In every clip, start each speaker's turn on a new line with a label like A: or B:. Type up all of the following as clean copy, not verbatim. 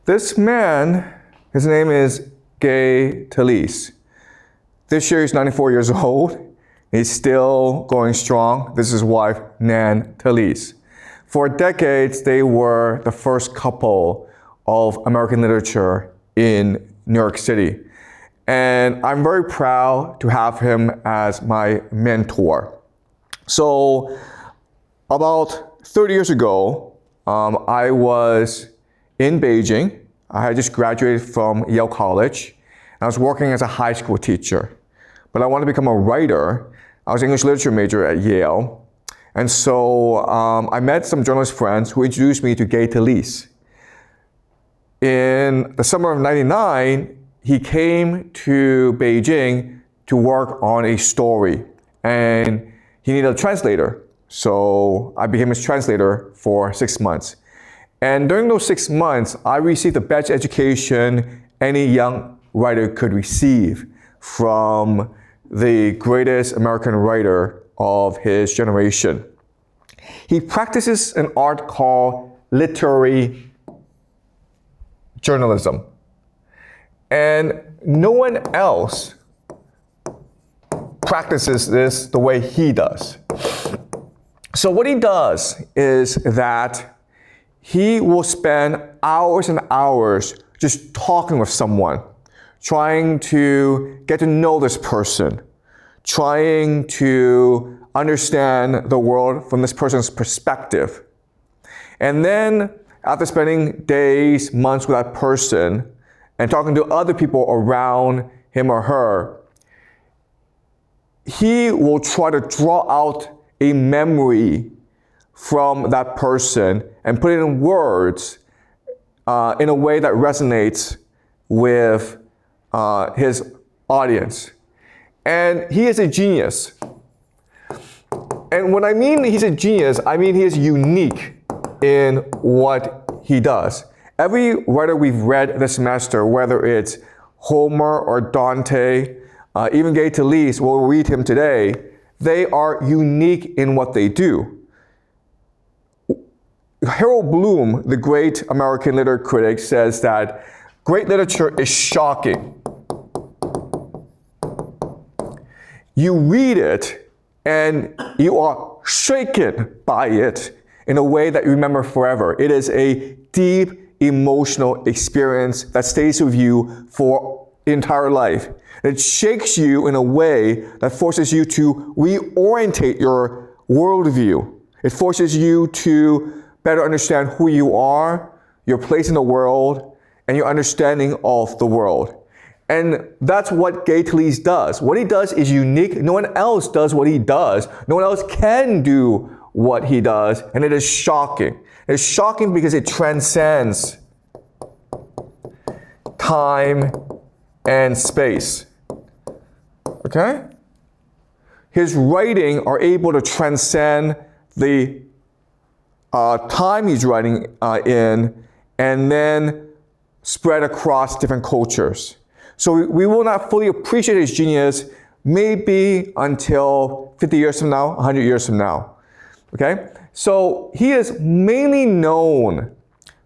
A: This man, his name is Gay Talese. This year he's 94 years old. He's still going strong. This is his wife, Nan Talese. For decades, they were the first couple of American literature in New York City. And I'm very proud to have him as my mentor. So about 30 years ago, I was in Beijing. I had just graduated from Yale College. I was working as a high school teacher. But I wanted to become a writer. I was an English literature major at Yale. And so I met some journalist friends who introduced me to Gay Talese. In the summer of '99, he came to Beijing to work on a story. And he needed a translator. So I became his translator for 6 months. And during those 6 months, I received the best education any young writer could receive from the greatest American writer of his generation. He practices an art called literary journalism. And no one else practices this the way he does. So what he does is that he will spend hours and hours just talking with someone, trying to get to know this person, trying to understand the world from this person's perspective. And then after spending days, months with that person and talking to other people around him or her, he will try to draw out a memory from that person and put it in words in a way that resonates with his audience. And he is a genius. And when I mean he's a genius, I mean he is unique in what he does. Every writer we've read this semester, whether it's Homer or Dante, even Gay Talese, we'll read him today, they are unique in what they do. Harold Bloom, the great American literature critic, says that great literature is shocking. You read it and you are shaken by it in a way that you remember forever. It is a deep emotional experience that stays with you for the entire life. It shakes you in a way that forces you to reorientate your worldview. It forces you to better understand who you are, your place in the world, and your understanding of the world. And that's what Gay Talese does. What he does is unique. No one else does what he does. No one else can do what he does, and it is shocking. It's shocking because it transcends time and space. Okay? His writing are able to transcend the time he's writing in and then spread across different cultures. So we will not fully appreciate his genius maybe until 50 years from now, 100 years from now. Okay? So he is mainly known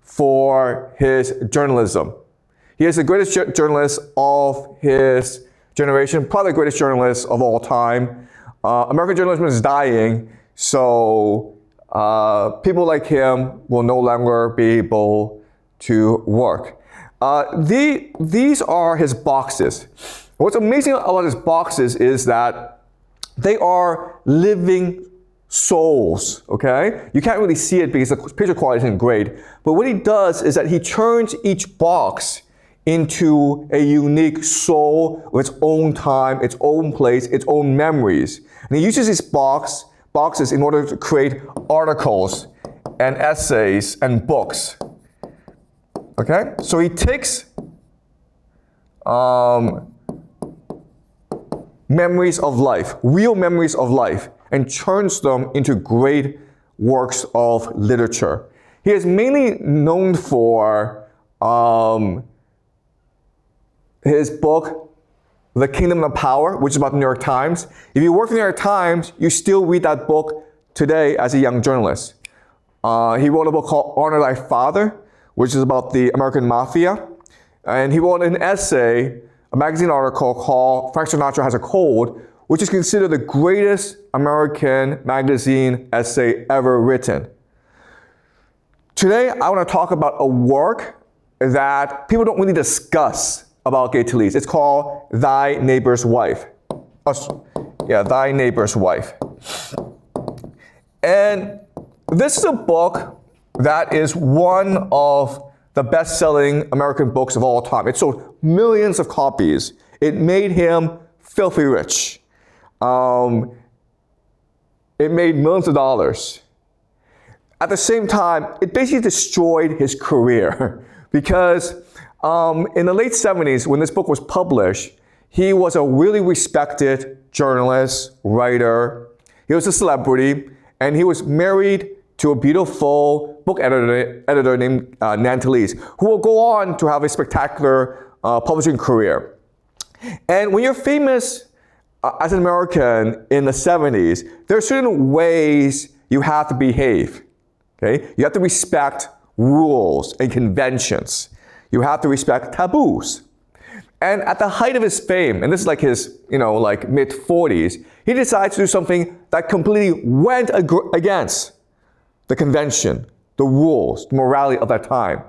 A: for his journalism. He is the greatest journalist of his generation, probably the greatest journalist of all time. American journalism is dying, so people like him will no longer be able to work. These are his boxes. What's amazing about his boxes is that they are living souls, okay? You can't really see it because the picture quality isn't great. But what he does is that he turns each box into a unique soul with its own time, its own place, its own memories. And he uses these boxes in order to create articles and essays and books. Okay? So he takes memories of life, real memories of life, and turns them into great works of literature. He is mainly known for his book, The Kingdom of Power, which is about the New York Times. If you work for the New York Times, you still read that book today as a young journalist. He wrote a book called Honor Thy Father, which is about the American Mafia. And he wrote an essay, a magazine article called Frank Sinatra Has a Cold, which is considered the greatest American magazine essay ever written. Today, I want to talk about a work that people don't really discuss about Gay Talese. It's called Thy Neighbor's Wife. Thy Neighbor's Wife. And this is a book that is one of the best-selling American books of all time. It sold millions of copies. It made him filthy rich. It made millions of dollars. At the same time, it basically destroyed his career because in the late 70s, when this book was published, he was a really respected journalist, writer. He was a celebrity, and he was married to a beautiful book editor named Nan Talese, who will go on to have a spectacular publishing career. And when you're famous as an American in the 70s, there are certain ways you have to behave. Okay? You have to respect rules and conventions. You have to respect taboos. And at the height of his fame, and this is like his, mid-40s, he decides to do something that completely went against the convention, the rules, the morality of that time.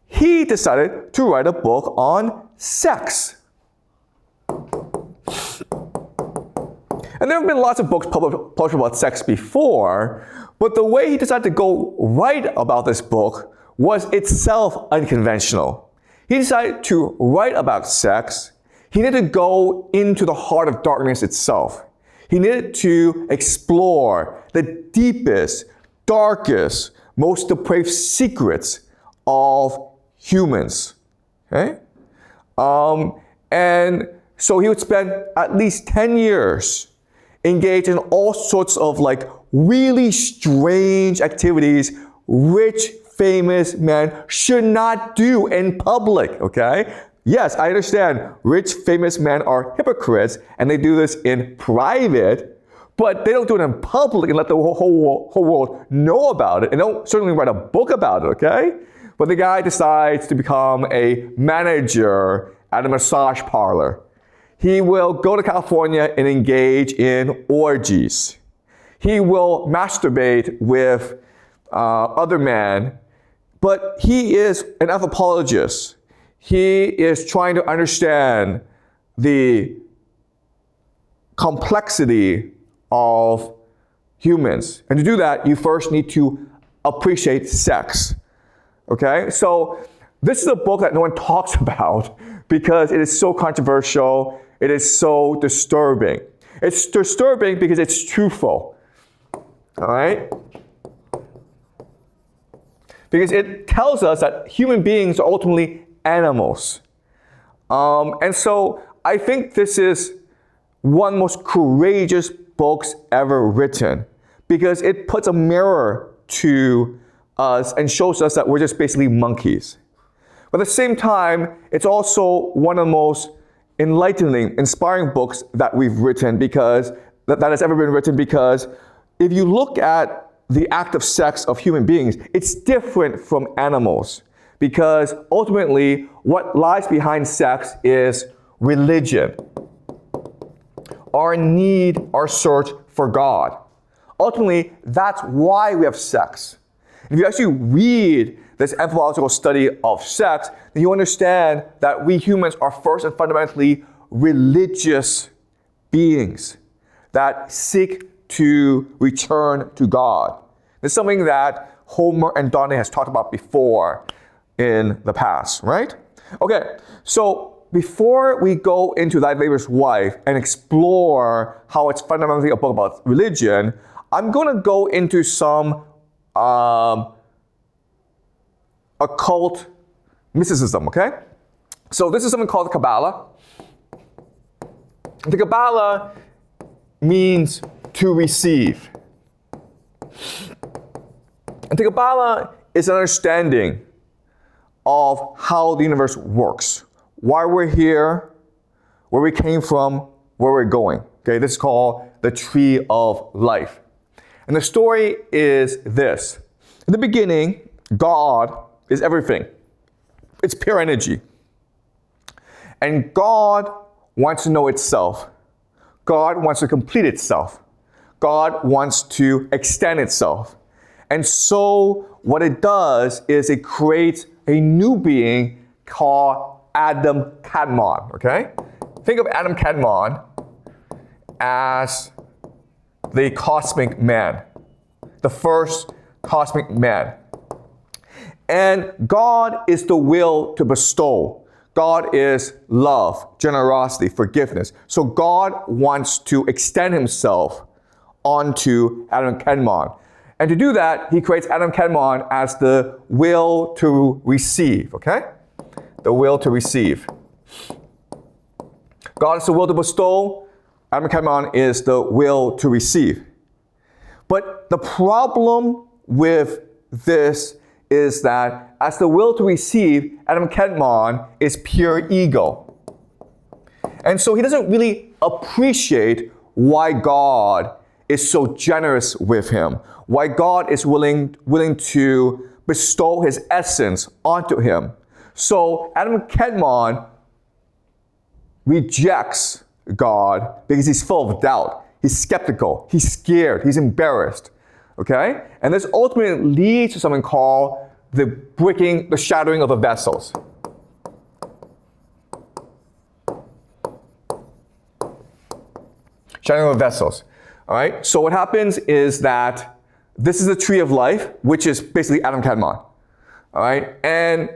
A: He decided to write a book on sex. And there have been lots of books published about sex before, but the way he decided to go write about this book was itself unconventional. He decided to write about sex. He needed to go into the heart of darkness itself. He needed to explore the deepest, darkest, most depraved secrets of humans. Okay? And so he would spend at least 10 years engaged in all sorts of really strange activities rich, famous men should not do in public, okay? Yes, I understand rich, famous men are hypocrites and they do this in private, but they don't do it in public and let the whole world know about it, and don't certainly write a book about it, okay? But the guy decides to become a manager at a massage parlor. He will go to California and engage in orgies. He will masturbate with other men, but he is an anthropologist. He is trying to understand the complexity of humans. And to do that, you first need to appreciate sex. Okay? So this is a book that no one talks about because it is so controversial. It is so disturbing. It's disturbing because it's truthful. All right? Because it tells us that human beings are ultimately animals. And so I think this is one of the most courageous books ever written because it puts a mirror to us and shows us that we're just basically monkeys. But at the same time, it's also one of the most enlightening, inspiring books that we've written because that has ever been written, because if you look at the act of sex of human beings, it's different from animals because ultimately what lies behind sex is religion, our need, our search for God. Ultimately, that's why we have sex. If you actually read this anthropological study of sex, then you understand that we humans are first and fundamentally religious beings that seek to return to God. It's something that Homer and Dante has talked about before in the past, right? Okay, so before we go into Thy Neighbor's Wife and explore how it's fundamentally a book about religion, I'm going to go into some occult mysticism, okay? So this is something called the Kabbalah. The Kabbalah means to receive. And the Kabbalah is an understanding of how the universe works, why we're here, where we came from, where we're going. Okay, this is called the tree of life. And the story is this. In the beginning, God is everything. It's pure energy. And God wants to know itself. God wants to complete itself. God wants to extend itself. And so what it does is it creates a new being called Adam Kadmon, okay? Think of Adam Kadmon as the cosmic man, the first cosmic man. And God is the will to bestow. God is love, generosity, forgiveness. So God wants to extend himself onto Adam Kadmon. And to do that, he creates Adam Kadmon as the will to receive, okay? The will to receive. God is the will to bestow. Adam Kadmon is the will to receive. But the problem with this is that as the will to receive, Adam Kadmon is pure ego. And so he doesn't really appreciate why God is so generous with him, why God is willing to bestow his essence onto him. So Adam Kadmon rejects God because he's full of doubt. He's skeptical. He's scared. He's embarrassed. Okay? And this ultimately leads to something called the shattering of the vessels. Shattering of the vessels. All right? So what happens is that this is the tree of life, which is basically Adam Kadmon. All right? And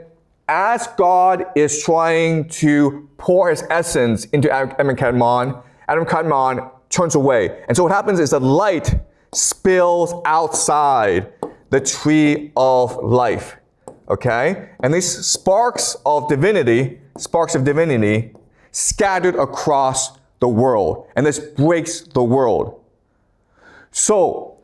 A: as God is trying to pour his essence into Adam Kadmon turns away. And so what happens is the light spills outside the tree of life. Okay? And these sparks of divinity scattered across the world. And this breaks the world. So,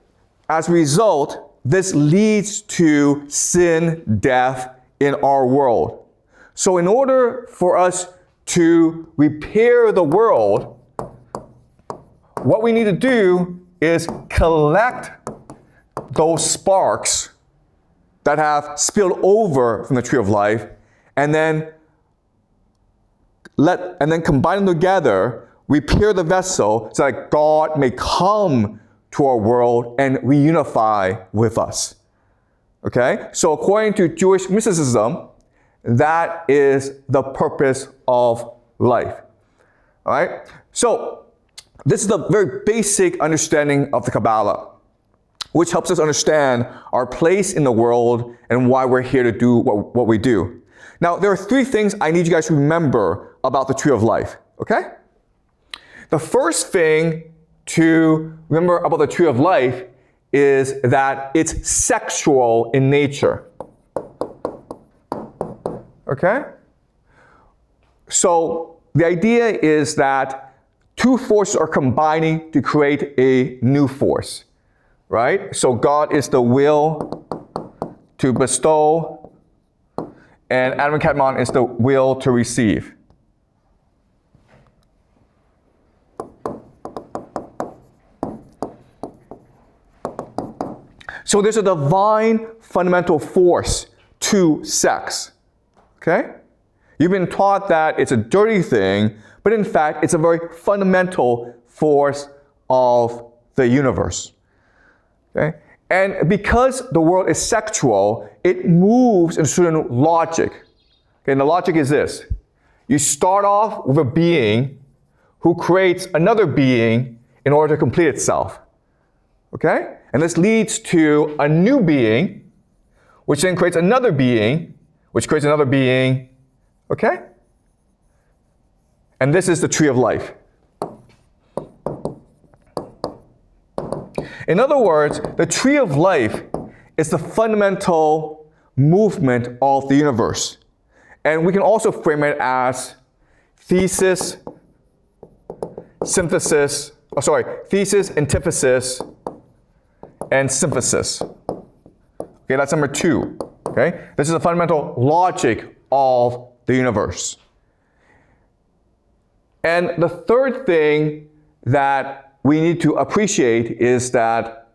A: as a result, this leads to sin, death in our world. So in order for us to repair the world, what we need to do is collect those sparks that have spilled over from the tree of life and then combine them together, repair the vessel so that God may come to our world and reunify with us. Okay? So according to Jewish mysticism, that is the purpose of life. All right? So this is the very basic understanding of the Kabbalah, which helps us understand our place in the world and why we're here to do what we do. Now, there are three things I need you guys to remember about the tree of life. Okay? The first thing to remember about the tree of life is that it's sexual in nature. Okay? So the idea is that two forces are combining to create a new force, right? So God is the will to bestow, and Adam Kadmon is the will to receive. So there's a divine fundamental force to sex, okay? You've been taught that it's a dirty thing, but in fact, it's a very fundamental force of the universe, okay? And because the world is sexual, it moves in a certain logic. Okay, and the logic is this. You start off with a being who creates another being in order to complete itself, okay? And this leads to a new being, which then creates another being, which creates another being, okay? And this is the tree of life. In other words, the tree of life is the fundamental movement of the universe. And we can also frame it as thesis, antithesis, and synthesis. Okay, that's number 2. Okay? This is the fundamental logic of the universe. And the third thing that we need to appreciate is that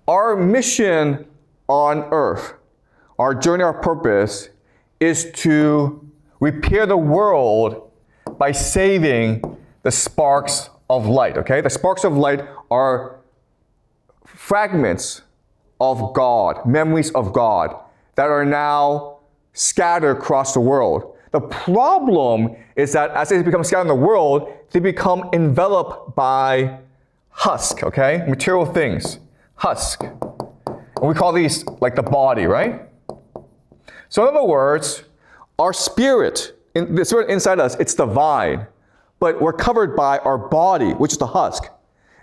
A: our mission on earth, our journey, our purpose is to repair the world by saving the sparks of light, okay? The sparks of light are fragments of God, memories of God that are now scattered across the world. The problem is that as they become scattered in the world, they become enveloped by husk, okay? Material things, husk. And we call these like the body, right? So in other words, our spirit, the spirit inside us, it's divine, but we're covered by our body, which is the husk.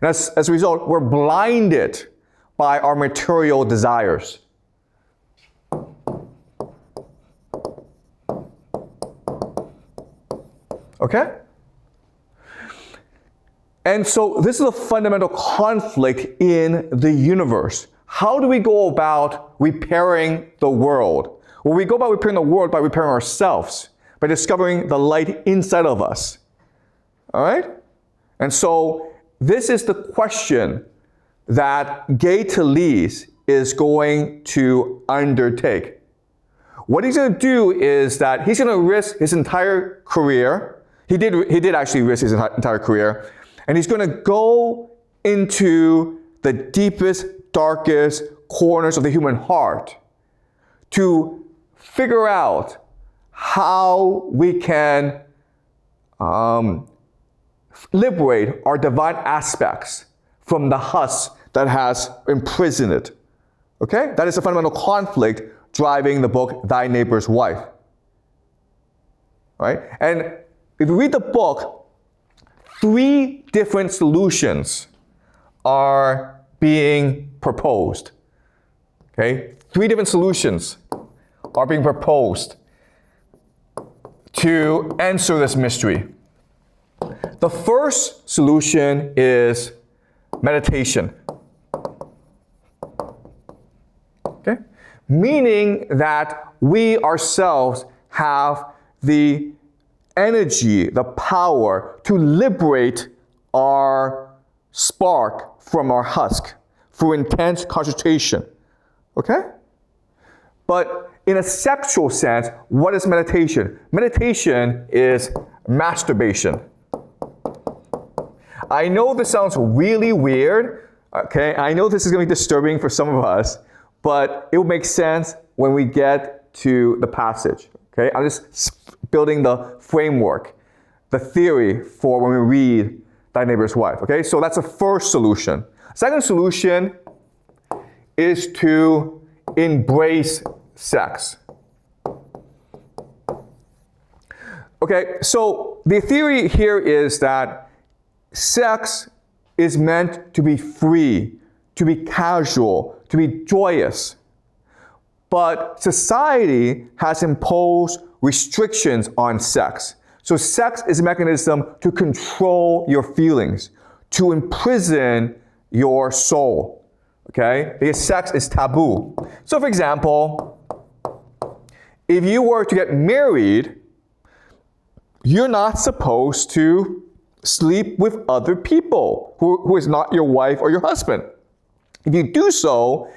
A: And as a result, we're blinded by our material desires. Okay? And so this is a fundamental conflict in the universe. How do we go about repairing the world? Well, we go about repairing the world by repairing ourselves, by discovering the light inside of us. All right? And so this is the question that Gay Talese is going to undertake. What he's going to do is that he's going to risk his entire career. He did actually risk his entire career. And he's going to go into the deepest, darkest corners of the human heart to figure out how we can liberate our divine aspects from the husk that has imprisoned it. Okay? That is a fundamental conflict driving the book, Thy Neighbor's Wife. All right? And if you read the book, 3 different solutions are being proposed. Okay? 3 different solutions are being proposed to answer this mystery. The first solution is meditation. Okay? Meaning that we ourselves have the energy, the power to liberate our spark from our husk through intense concentration. Okay? But in a sexual sense, what is meditation? Meditation is masturbation. I know this sounds really weird, okay? I know this is going to be disturbing for some of us, but it will make sense when we get to the passage, okay? I'm just building the framework, the theory for when we read Thy Neighbor's Wife, okay? So that's the first solution. Second solution is to embrace sex. Okay, so the theory here is that sex is meant to be free, to be casual, to be joyous. But society has imposed restrictions on sex. So sex is a mechanism to control your feelings, to imprison your soul. Okay? Because sex is taboo. So for example, if you were to get married, you're not supposed to sleep with other people who is not your wife or your husband. If you do so,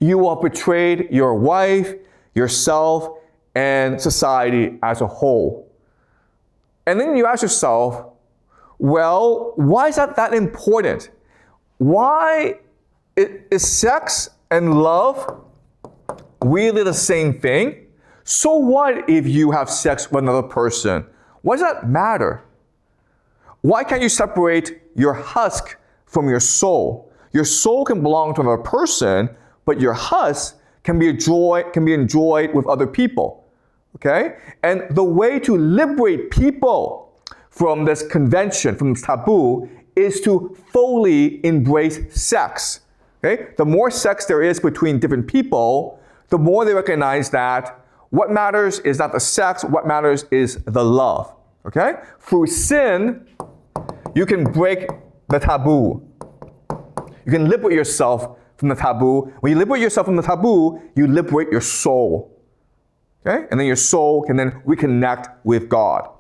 A: you will have betrayed your wife, yourself, and society as a whole. And then you ask yourself, well, why is that important? Why is sex and love really the same thing? So what if you have sex with another person? Why does that matter? Why can't you separate your husk from your soul? Your soul can belong to another person, but your husk can be enjoyed with other people. Okay? And the way to liberate people from this convention, from this taboo, is to fully embrace sex. Okay? The more sex there is between different people, the more they recognize that what matters is not the sex, what matters is the love. Okay? Through sin, you can break the taboo. You can liberate yourself from the taboo. When you liberate yourself from the taboo, you liberate your soul. Okay? And then your soul can then reconnect with God.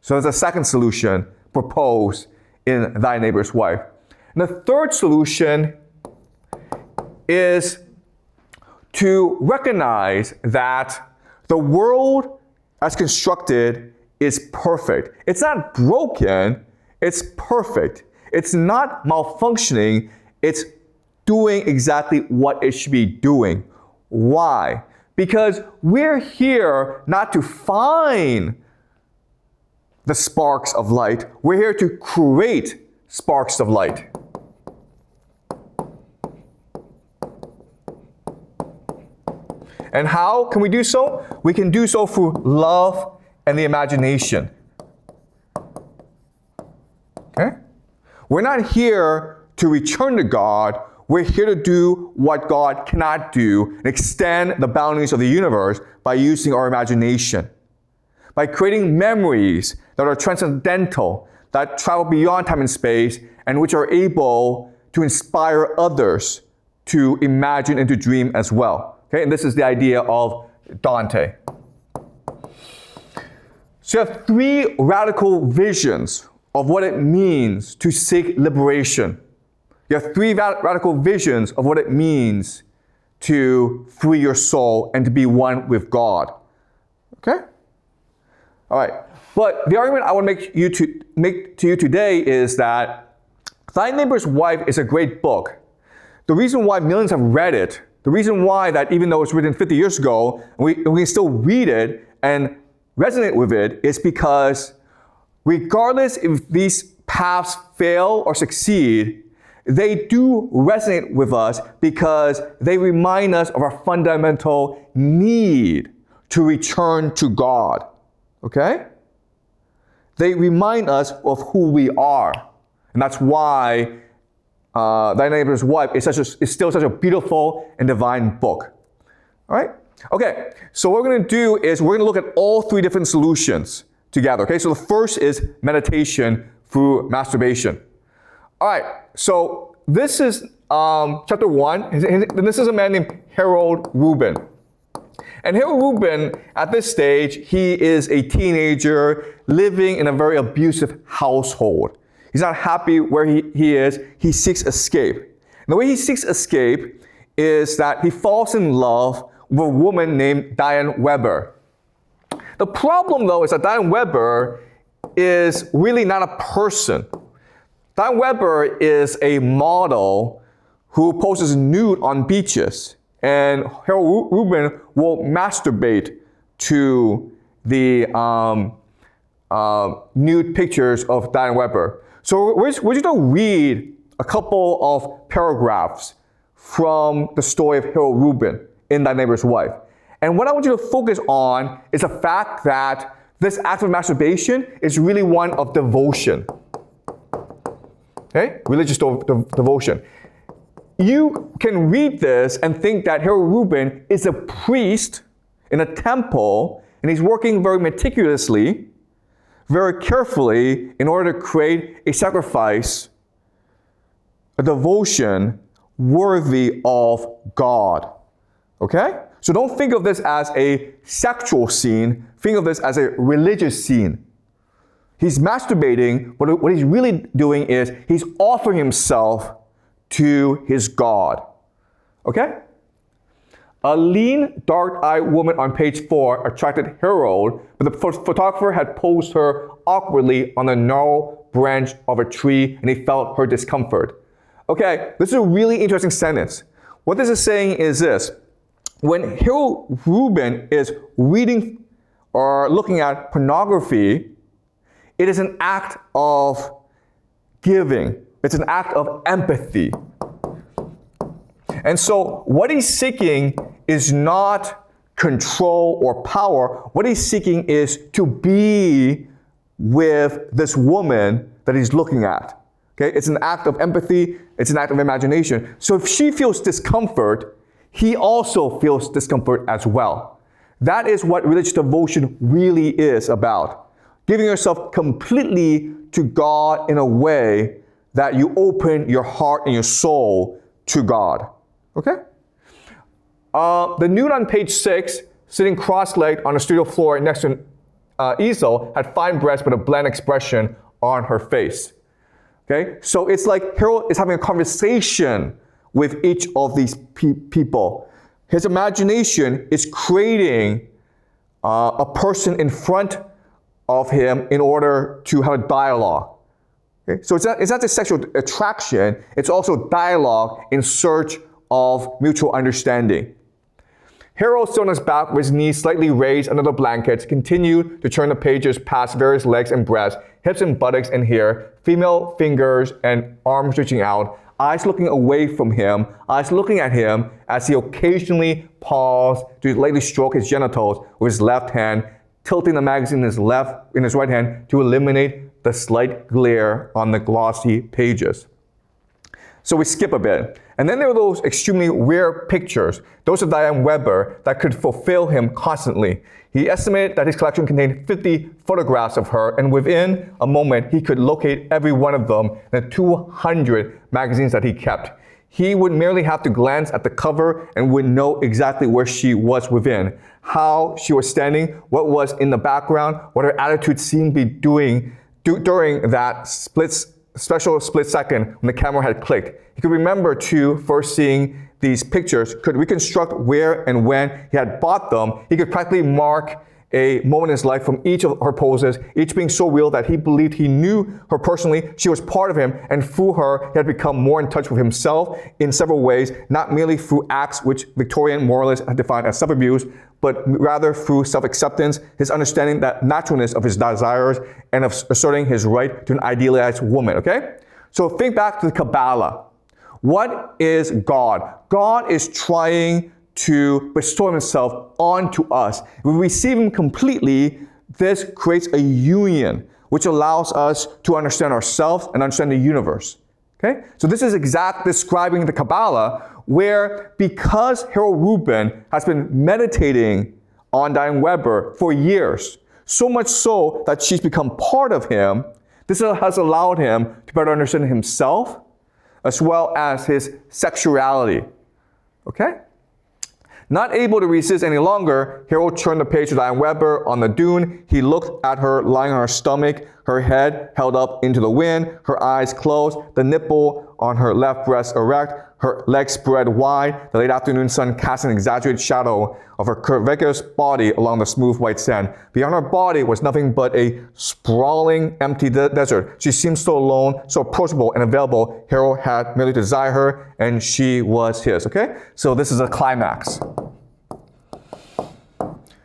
A: So that's a second solution proposed in Thy Neighbor's Wife. And the third solution is to recognize that the world as constructed is perfect. It's not broken, it's perfect. It's not malfunctioning, it's doing exactly what it should be doing. Why? Because we're here not to find the sparks of light, we're here to create sparks of light. And how can we do so? We can do so through love and the imagination. Okay? We're not here to return to God. We're here to do what God cannot do and extend the boundaries of the universe by using our imagination. By creating memories that are transcendental, that travel beyond time and space, and which are able to inspire others to imagine and to dream as well. Okay, and this is the idea of Dante. So you have three radical visions of what it means to seek liberation. You have three radical visions of what it means to free your soul and to be one with God. Okay? All right. But the argument I want to make to you today is that Thy Neighbor's Wife is a great book. The reason why millions have read it, the reason why that even though it's written 50 years ago, we can still read it and resonate with it is because regardless if these paths fail or succeed, they do resonate with us because they remind us of our fundamental need to return to God. Okay? They remind us of who we are. And that's why Thy Neighbor's Wife is still such a beautiful and divine book. All right? Okay, so what we're going to do is we're going to look at all three different solutions together. Okay, so the first is meditation through masturbation. All right, so this is chapter 1. And this is a man named Harold Rubin. And Harold Rubin, at this stage, he is a teenager living in a very abusive household. He's not happy where he is. He seeks escape. And the way he seeks escape is that he falls in love with a woman named Diane Weber. The problem, though, is that Diane Weber is really not a person. Diane Weber is a model who poses nude on beaches. And Harold Rubin will masturbate to the nude pictures of Diane Weber. So we're just going to read a couple of paragraphs from the story of Harold Rubin in Thy Neighbor's Wife. And what I want you to focus on is the fact that this act of masturbation is really one of devotion. Okay? Religious devotion. You can read this and think that Harold Rubin is a priest in a temple, and he's working very meticulously, very carefully in order to create a sacrifice, a devotion worthy of God. Okay? So don't think of this as a sexual scene. Think of this as a religious scene. He's masturbating, but what he's really doing is he's offering himself to his God. Okay? A lean, dark-eyed woman on page 4 attracted Harold, but the photographer had posed her awkwardly on a narrow branch of a tree, and he felt her discomfort. Okay, this is a really interesting sentence. What this is saying is this. When Harold Rubin is reading or looking at pornography, it is an act of giving. It's an act of empathy. And so what he's seeking is not control or power. What he's seeking is to be with this woman that he's looking at. Okay? It's an act of empathy. It's an act of imagination. So if she feels discomfort, he also feels discomfort as well. That is what religious devotion really is about. Giving yourself completely to God in a way that you open your heart and your soul to God. Okay? The nude on page 6, sitting cross-legged on the studio floor next to an easel, had fine breasts but a bland expression on her face. Okay? So it's like Harold is having a conversation with each of these people. his imagination is creating a person in front of him in order to have a dialogue. Okay? So it's not just sexual attraction, it's also dialogue in search of mutual understanding. Harold, still on his back with his knees slightly raised under the blankets, continued to turn the pages past various legs and breasts, hips and buttocks and hair, female fingers and arms reaching out, eyes looking away from him, eyes looking at him as he occasionally paused to lightly stroke his genitals with his left hand, tilting the magazine in his right hand to eliminate the slight glare on the glossy pages. So we skip a bit. And then there were those extremely rare pictures, those of Diane Weber, that could fulfill him constantly. He estimated that his collection contained 50 photographs of her, and within a moment, he could locate every one of them in the 200 magazines that he kept. He would merely have to glance at the cover and would know exactly where she was within, how she was standing, what was in the background, what her attitude seemed to be doing during that special split second when the camera had clicked. He could remember too, first seeing these pictures, could reconstruct where and when he had bought them. He could practically mark a moment in his life from each of her poses, each being so real that he believed he knew her personally, she was part of him, and through her, he had become more in touch with himself in several ways, not merely through acts which Victorian moralists had defined as self-abuse, but rather through self-acceptance, his understanding that naturalness of his desires, and of asserting his right to an idealized woman, okay? So think back to the Kabbalah. What is God? God is trying to bestow himself onto us. If we receive him completely, this creates a union which allows us to understand ourselves and understand the universe. Okay? So this is describing the Kabbalah, where because Harold Rubin has been meditating on Diane Weber for years, so much so that she's become part of him, this has allowed him to better understand himself as well as his sexuality. Okay? Not able to resist any longer, Harold turned the page to Diane Weber on the dune. He looked at her lying on her stomach, her head held up into the wind, her eyes closed, the nipple on her left breast erect, her legs spread wide. The late afternoon sun cast an exaggerated shadow of her curvaceous body along the smooth white sand. Beyond her body was nothing but a sprawling, empty desert. She seemed so alone, so approachable and available. Harold had merely to desire her, and she was his. Okay? So this is a climax.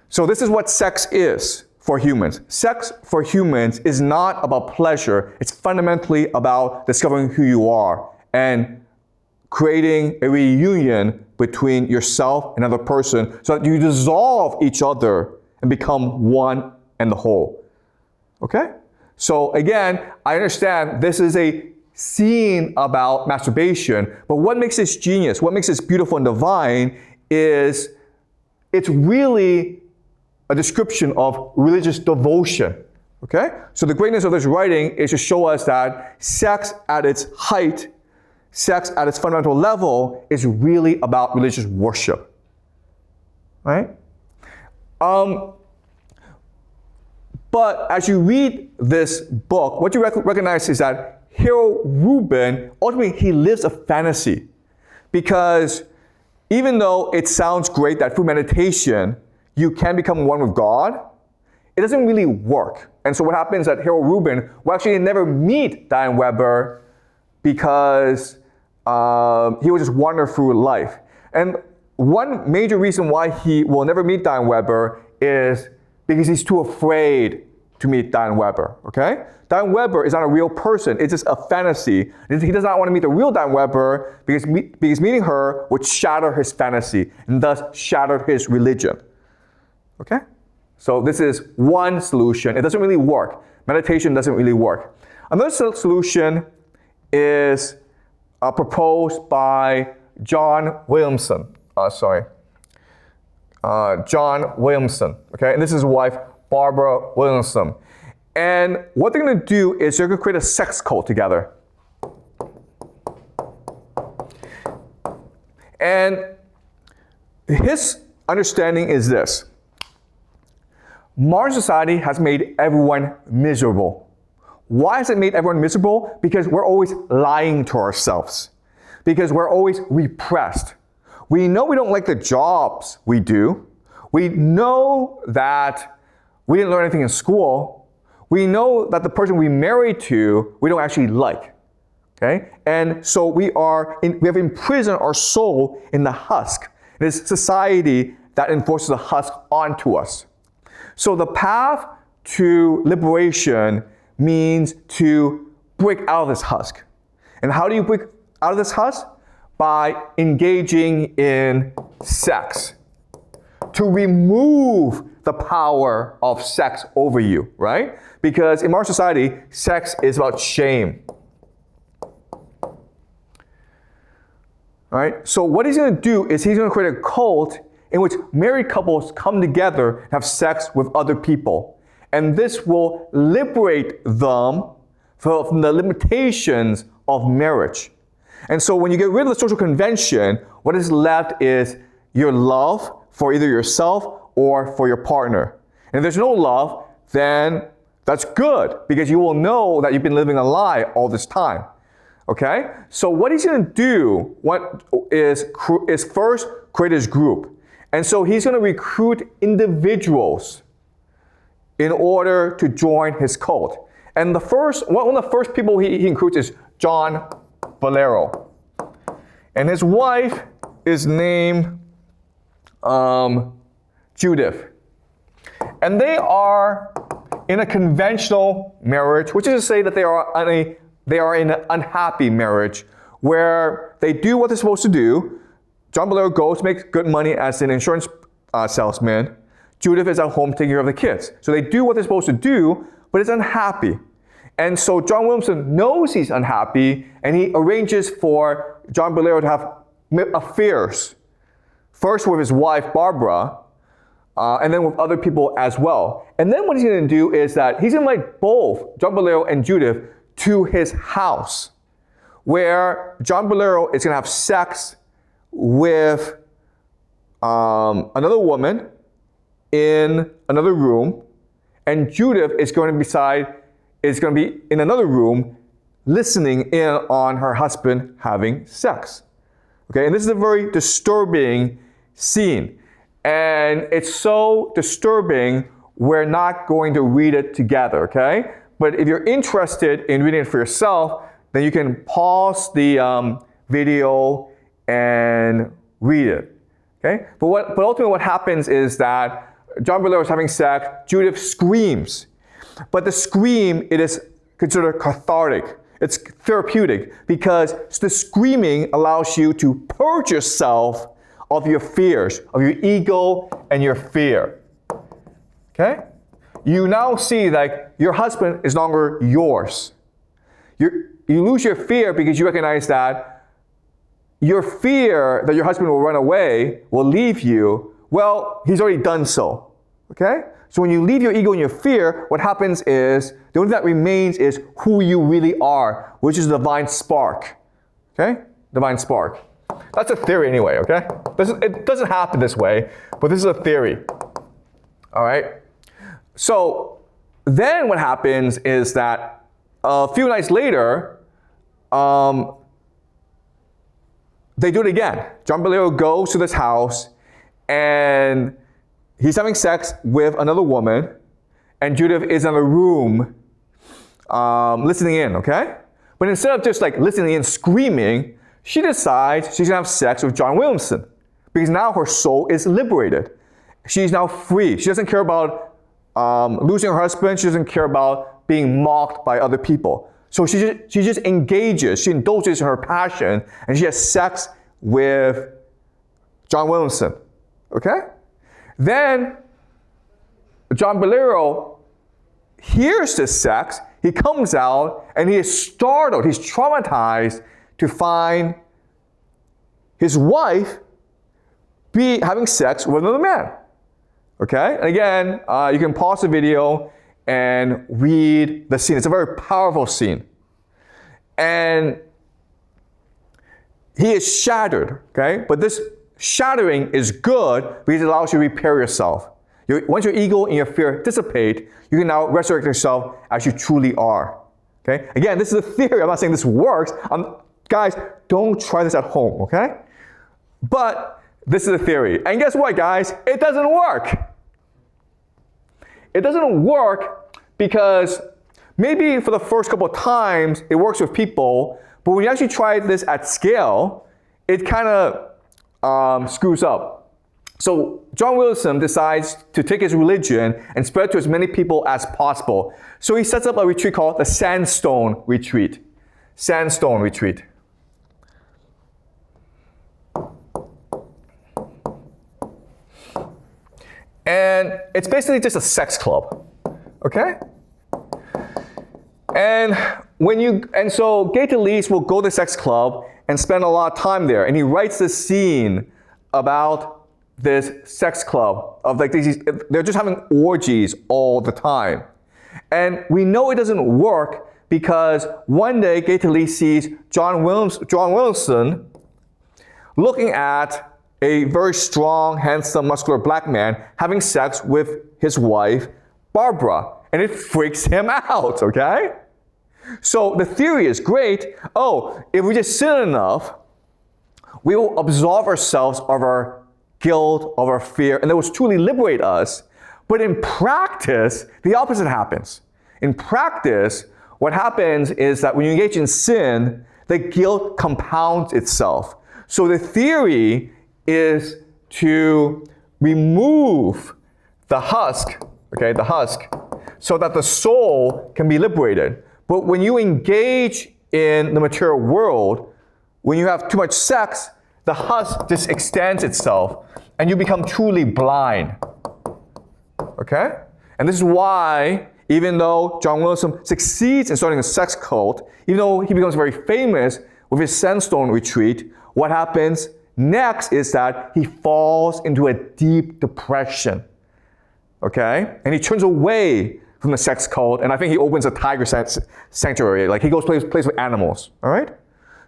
A: So this is what sex is for humans. Sex for humans is not about pleasure. It's fundamentally about discovering who you are and creating a reunion between yourself and another person so that you dissolve each other and become one and the whole. Okay? So again, I understand this is a scene about masturbation, but what makes this genius, what makes this beautiful and divine is it's really a description of religious devotion. Okay? So the greatness of this writing is to show us that sex at its height, sex at its fundamental level, is really about religious worship. Right? But as you read this book, what you recognize is that Harold Rubin, ultimately he lives a fantasy. Because even though it sounds great that through meditation, you can become one with God, it doesn't really work. And so what happens is that Harold Rubin will actually never meet Diane Weber because he will just wander through life. And one major reason why he will never meet Diane Weber is because he's too afraid to meet Diane Weber, okay? Diane Weber is not a real person, it's just a fantasy. He does not want to meet the real Diane Weber because meeting her would shatter his fantasy and thus shatter his religion. Okay? So this is one solution. It doesn't really work. Meditation doesn't really work. Another solution is proposed by John Williamson. John Williamson. Okay? And this is his wife, Barbara Williamson. And what they're going to do is they're going to create a sex cult together. And his understanding is this. Modern society has made everyone miserable. Why has it made everyone miserable? Because we're always lying to ourselves. Because we're always repressed. We know we don't like the jobs we do. We know that we didn't learn anything in school. We know that the person we married to, we don't actually like. Okay? And so we have imprisoned our soul in the husk. It is society that enforces the husk onto us. So the path to liberation means to break out of this husk. And how do you break out of this husk? By engaging in sex. To remove the power of sex over you, right? Because in our society, sex is about shame. All right? So what he's going to do is he's going to create a cult in which married couples come together and have sex with other people. And this will liberate them from the limitations of marriage. And so when you get rid of the social convention, what is left is your love for either yourself or for your partner. And if there's no love, then that's good, because you will know that you've been living a lie all this time. Okay? So what he's going to do is first create his group. And so he's going to recruit individuals in order to join his cult. And one of the first people he recruits is John Bolero. And his wife is named Judith. And they are in a conventional marriage, which is to say that they are in an unhappy marriage where they do what they're supposed to do. John Bolero goes to make good money as an insurance salesman. Judith is at home taking care of the kids. So they do what they're supposed to do, but it's unhappy. And so John Williamson knows he's unhappy, and he arranges for John Bolero to have affairs. First with his wife, Barbara, and then with other people as well. And then what he's going to do is that he's going to invite both John Bolero and Judith to his house, where John Bolero is going to have sex with another woman in another room, and Judith is going to be in another room listening in on her husband having sex. Okay, and this is a very disturbing scene. And it's so disturbing, we're not going to read it together, okay? But if you're interested in reading it for yourself, then you can pause the video and read it, okay? But ultimately what happens is that John Bolero is having sex, Judith screams. But the scream, it is considered cathartic. It's therapeutic, because the screaming allows you to purge yourself of your fears, of your ego and your fear. Okay? You now see that your husband is no longer yours. You lose your fear because you recognize that your fear that your husband will run away, will leave you, well, he's already done so. Okay? So when you leave your ego and your fear, what happens is, the only thing that remains is who you really are, which is the divine spark. Okay? Divine spark. That's a theory anyway, okay? It doesn't happen this way, but this is a theory. All right? So then what happens is that a few nights later, they do it again. John Bolero goes to this house, and he's having sex with another woman, and Judith is in a room listening in, okay? But instead of just like listening in, screaming, she decides she's gonna have sex with John Williamson, because now her soul is liberated. She's now free. She doesn't care about losing her husband. She doesn't care about being mocked by other people. So she just engages, she indulges in her passion, and she has sex with John Williamson, okay? Then John Bolero hears this sex, he comes out, and he is startled, he's traumatized to find his wife having sex with another man. Okay? And again, you can pause the video and read the scene. It's a very powerful scene. And he is shattered, okay? But this shattering is good because it allows you to repair yourself. Once your ego and your fear dissipate, you can now resurrect yourself as you truly are. Okay? Again, this is a theory. I'm not saying this works. Guys, don't try this at home, okay? But this is a theory. And guess what, guys? It doesn't work. It doesn't work because maybe for the first couple of times it works with people, but when you actually try this at scale, it kind of screws up. So John Wilson decides to take his religion and spread it to as many people as possible. So he sets up a retreat called the Sandstone Retreat. Sandstone Retreat. And it's basically just a sex club, okay? And so Gay Talese will go to the sex club and spend a lot of time there. And he writes this scene about this sex club of like they're just having orgies all the time. And we know it doesn't work because one day Gay Talese sees John Wilson looking at a very strong, handsome, muscular black man having sex with his wife, Barbara. And it freaks him out, okay? So the theory is great. Oh, if we just sin enough, we will absolve ourselves of our guilt, of our fear, and that will truly liberate us. But in practice, the opposite happens. In practice, what happens is that when you engage in sin, the guilt compounds itself. So the theory is to remove the husk, okay, the husk, so that the soul can be liberated. But when you engage in the material world, when you have too much sex, the husk just extends itself and you become truly blind. Okay? And this is why, even though John Wilson succeeds in starting a sex cult, even though he becomes very famous with his Sandstone Retreat, what happens next is that he falls into a deep depression. Okay? And he turns away from the sex cult, and I think he opens a tiger sanctuary. Like he goes plays with animals. All right?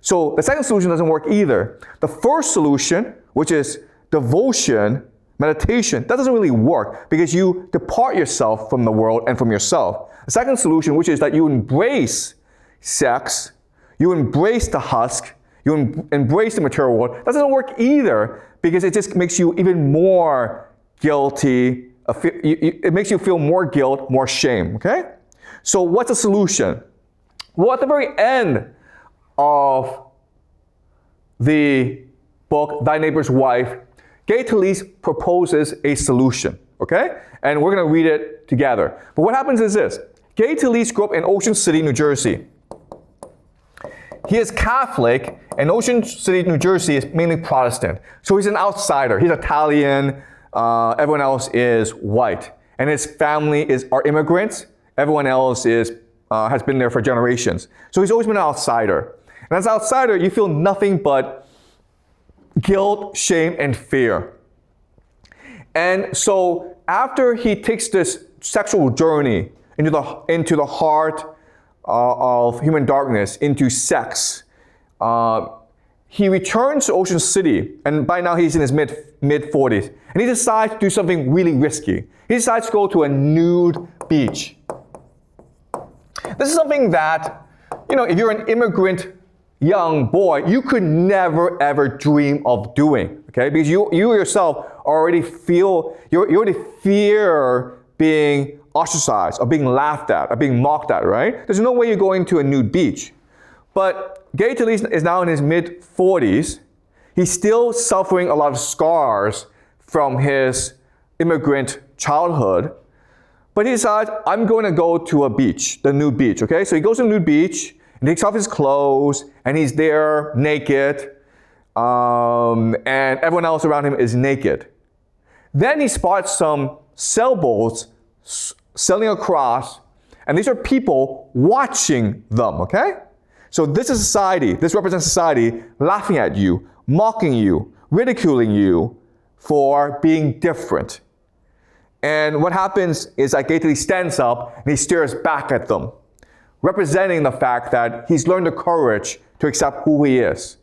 A: So the second solution doesn't work either. The first solution, which is devotion, meditation, that doesn't really work because you depart yourself from the world and from yourself. The second solution, which is that you embrace sex, you embrace the husk, you embrace the material world, that doesn't work either because it just makes you even more guilty. It makes you feel more guilt, more shame, okay? So what's the solution? Well, at the very end of the book, Thy Neighbor's Wife, Gay Talese proposes a solution, okay? And we're gonna read it together. But what happens is this. Gay Talese grew up in Ocean City, New Jersey. He is Catholic, and Ocean City, New Jersey is mainly Protestant. So he's an outsider. He's Italian, everyone else is white. And his family are immigrants. Everyone else has been there for generations. So he's always been an outsider. And as an outsider, you feel nothing but guilt, shame, and fear. And so after he takes this sexual journey into the heart of human darkness, into sex, he returns to Ocean City, and by now he's in his mid-40s, and he decides to do something really risky. He decides to go to a nude beach. This is something that, if you're an immigrant young boy, you could never ever dream of doing, okay? Because you yourself already fear being ostracized, or being laughed at, or being mocked at, right? There's no way you're going to a nude beach. But Gay Talese is now in his mid-40s. He's still suffering a lot of scars from his immigrant childhood. But he decides, I'm going to go to a beach, the nude beach, okay? So he goes to the nude beach, and takes off his clothes, and he's there naked, and everyone else around him is naked. Then he spots some sailboats sailing across, and these are people watching them, okay? So this is society, this represents society laughing at you, mocking you, ridiculing you for being different. And what happens is that Gay Talese stands up and he stares back at them, representing the fact that he's learned the courage to accept who he is.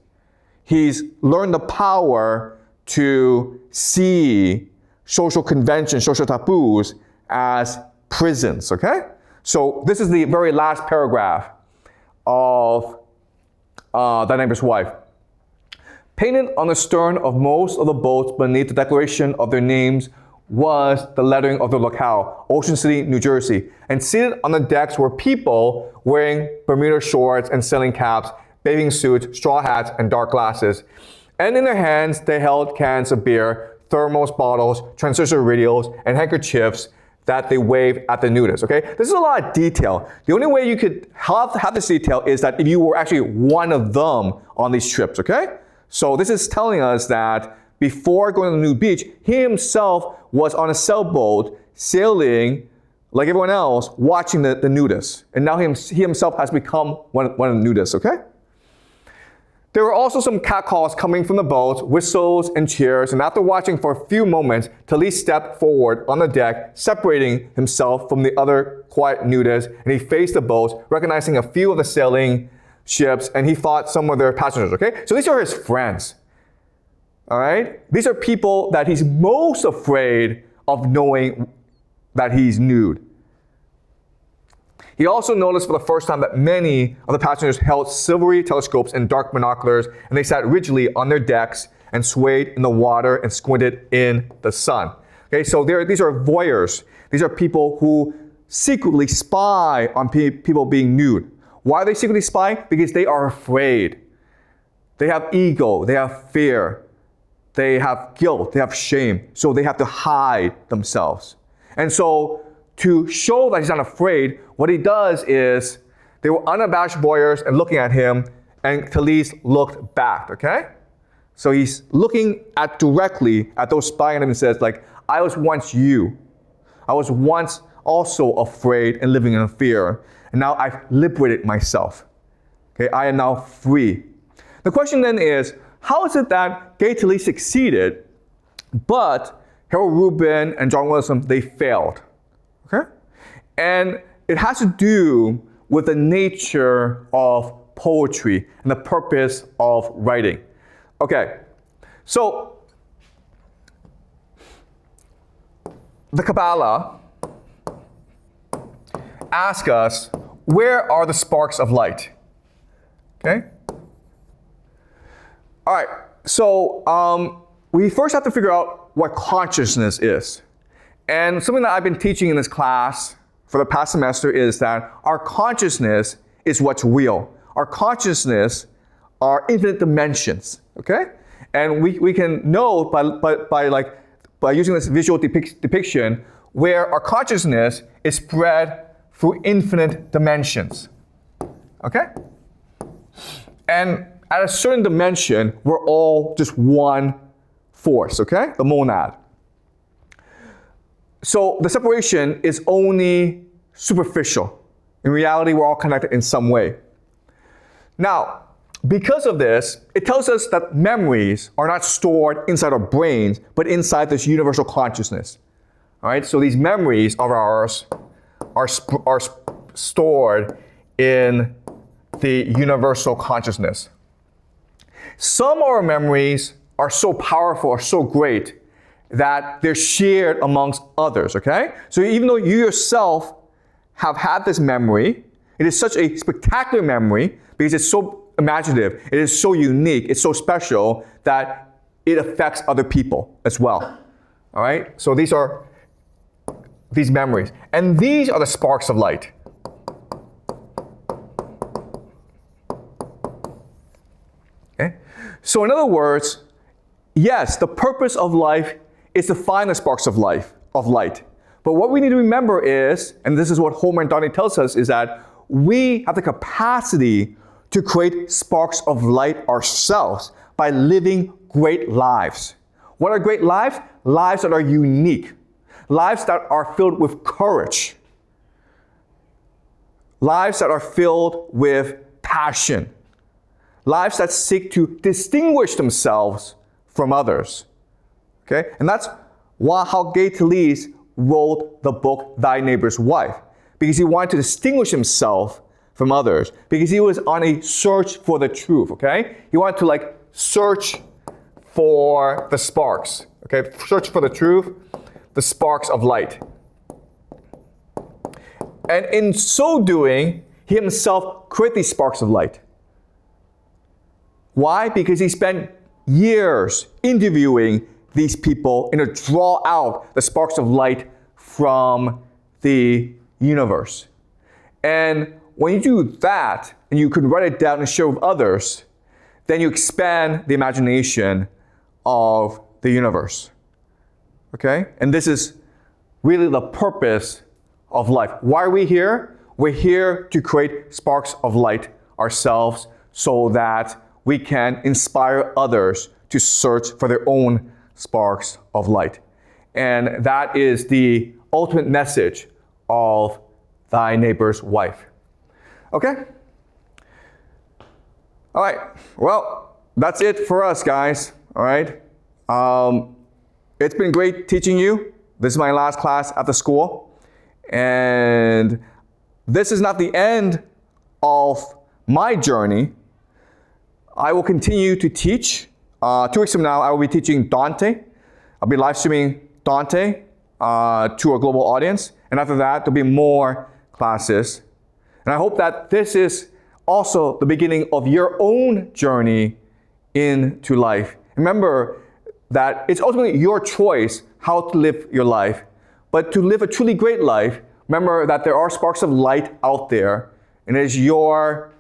A: He's learned the power to see social conventions, social taboos as prisons, okay? So this is the very last paragraph of Thy Neighbor's Wife. Painted on the stern of most of the boats beneath the declaration of their names was the lettering of the locale, Ocean City, New Jersey. And seated on the decks were people wearing Bermuda shorts and sailing caps, bathing suits, straw hats, and dark glasses. And in their hands, they held cans of beer, thermos bottles, transistor radios, and handkerchiefs that they waved at the nudists, okay? This is a lot of detail. The only way you could have this detail is that if you were actually one of them on these trips, okay? So this is telling us that before going to the nude beach, he himself was on a sailboat sailing like everyone else, watching the nudists. And now he himself has become one of the nudists, okay? There were also some catcalls coming from the boats, whistles and cheers, and after watching for a few moments, Talese stepped forward on the deck, separating himself from the other quiet nudists, and he faced the boats, recognizing a few of the sailing ships, and he fought some of their passengers, okay? So these are his friends, all right? These are people that he's most afraid of knowing that he's nude. He also noticed for the first time that many of the passengers held silvery telescopes and dark binoculars, and they sat rigidly on their decks and swayed in the water and squinted in the sun. Okay, so these are voyeurs. These are people who secretly spy on people being nude. Why are they secretly spy? Because they are afraid. They have ego, they have fear, they have guilt, they have shame, so they have to hide themselves. And so to show that he's not afraid, what he does is, they were unabashed voyeurs and looking at him, and Talese looked back, okay? So he's looking directly at those spying on him and says, like, I was once you. I was once also afraid and living in fear, and now I've liberated myself. Okay, I am now free. The question then is, how is it that Gay Talese succeeded, but Harold Rubin and John Wilson, they failed? Okay? And it has to do with the nature of poetry and the purpose of writing. Okay, so the Kabbalah asks us, where are the sparks of light? Okay? All right, so we first have to figure out what consciousness is. And something that I've been teaching in this class for the past semester is that our consciousness is what's real. Our consciousness are infinite dimensions, okay? And we can know by using this visual depiction where our consciousness is spread through infinite dimensions, okay? And at a certain dimension, we're all just one force, okay? The monad. So the separation is only superficial. In reality, we're all connected in some way. Now, because of this, it tells us that memories are not stored inside our brains, but inside this universal consciousness. All right, so these memories of ours are stored in the universal consciousness. Some of our memories are so powerful, are so great, that they're shared amongst others, okay? So even though you yourself have had this memory, it is such a spectacular memory because it's so imaginative, it is so unique, it's so special that it affects other people as well, all right? So these are these memories. And these are the sparks of light. Okay? So in other words, yes, the purpose of life is to find the sparks of light. But what we need to remember is, and this is what Homer and Donnie tells us, is that we have the capacity to create sparks of light ourselves by living great lives. What are great lives? Lives that are unique. Lives that are filled with courage. Lives that are filled with passion. Lives that seek to distinguish themselves from others. Okay? And that's how Gay Talese wrote the book Thy Neighbor's Wife. Because he wanted to distinguish himself from others. Because he was on a search for the truth, okay? He wanted to search for the sparks, okay? Search for the truth, the sparks of light. And in so doing, he himself created these sparks of light. Why? Because he spent years interviewing these people and to draw out the sparks of light from the universe. And when you do that, and you can write it down and share with others, then you expand the imagination of the universe. Okay? And this is really the purpose of life. Why are we here? We're here to create sparks of light ourselves so that we can inspire others to search for their own sparks of light. And that is the ultimate message of Thy Neighbor's Wife. Okay? All right. Well, that's it for us, guys. All right? It's been great teaching you. This is my last class after school. And this is not the end of my journey. I will continue to teach. 2 weeks from now, I will be teaching Dante. I'll be live streaming Dante to a global audience. And after that, there'll be more classes. And I hope that this is also the beginning of your own journey into life. Remember that it's ultimately your choice how to live your life. But to live a truly great life, remember that there are sparks of light out there, and it is your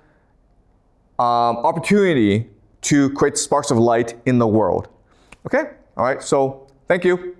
A: opportunity to create sparks of light in the world. Okay? All right, so thank you.